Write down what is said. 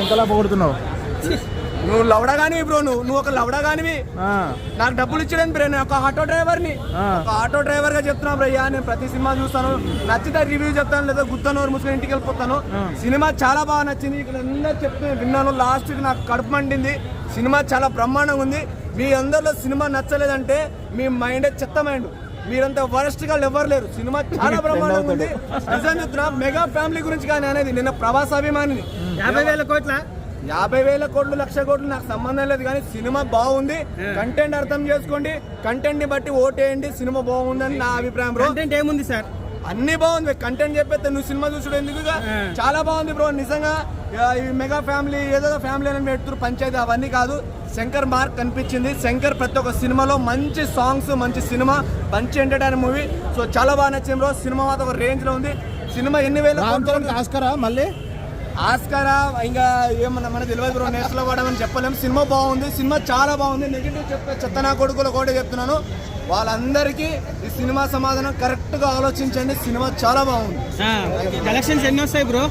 ఇంతలా పొగుడుతున్నావు? నువ్వు లవడగానివి బ్రో, నువ్వు ఒక లవడగానివి. నాకు డబ్బులు ఇచ్చడానికి బ్రో, నేను ఒక ఆటో డ్రైవర్ని, ఒక ఆటో డ్రైవర్ గా చెప్తున్నా బ్రయ్యా. నేను ప్రతి సినిమా చూస్తాను, నచ్చితే రివ్యూ చెప్తాను, లేదా గుత్తనూరు ముసుకుని ఇంటికి వెళ్ళిపోతాను. సినిమా చాలా బాగా నచ్చింది, ఇక్కడ అందరూ చెప్తే విన్నాను. లాస్ట్ కి నాకు కడుపు మండింది. సినిమా చాలా బ్రహ్మాండంగా ఉంది. మీ అందరిలో సినిమా నచ్చలేదంటే మీ మైండ్ చెత్త మైండ్, మీరంతా వరస్ట్ గా ఎవరు లేరు. సినిమా చాలా బ్రహ్మాండంగా ఉంది. నిజం చెప్తున్నా, మెగా ఫ్యామిలీ గురించి కానీ అనేది. నిన్న ప్రభాస్ అభిమానిని 50,000 కోట్ల 50,000 కోట్లు 1,00,000 కోట్లు నాకు సంబంధం లేదు, కానీ సినిమా బాగుంది. కంటెంట్ అర్థం చేసుకోండి, కంటెంట్ ని బట్టి ఓటేయండి. సినిమా బాగుందని నా అభిప్రాయం బ్రో. కంటెంట్ ఏముంది సార్? అన్ని బాగుంది. కంటెంట్ చెప్పేస్తే నువ్వు సినిమా చూసుడు ఎందుకు? చాలా బాగుంది బ్రో నిజంగా. ఈ మెగా ఫ్యామిలీ ఏదో ఫ్యామిలీ అని పెడుతున్నారు, పంచాయతీ అవన్నీ కాదు. శంకర్ మార్క్ కనిపించింది. శంకర్ ప్రతి ఒక్క సినిమాలో మంచి సాంగ్స్, మంచి సినిమా, మంచి ఎంటర్టైనర్ మూవీ. సో చాలా బాగా నచ్చింది బ్రో. సినిమా మాత్రం ఒక రేంజ్ లో ఉంది. సినిమా ఎన్ని వేల ఆస్కారా మళ్ళీ ఆస్కారా ఇంకా ఏమన్నా మనకు తెలియదు బ్రో, నేషనల్ అవార్డు అని చెప్పలేము. సినిమా బాగుంది, సినిమా చాలా బాగుంది. నెగిటివ్ చెప్తే చెత్త నా కొడుకులు కూడా చెప్తున్నాను. వాళ్ళందరికీ ఈ సినిమా సమాధానం కరెక్ట్ గా ఆలోచించండి. సినిమా చాలా బాగుంది. కలెక్షన్స్ ఎన్ని వస్తాయి బ్రో?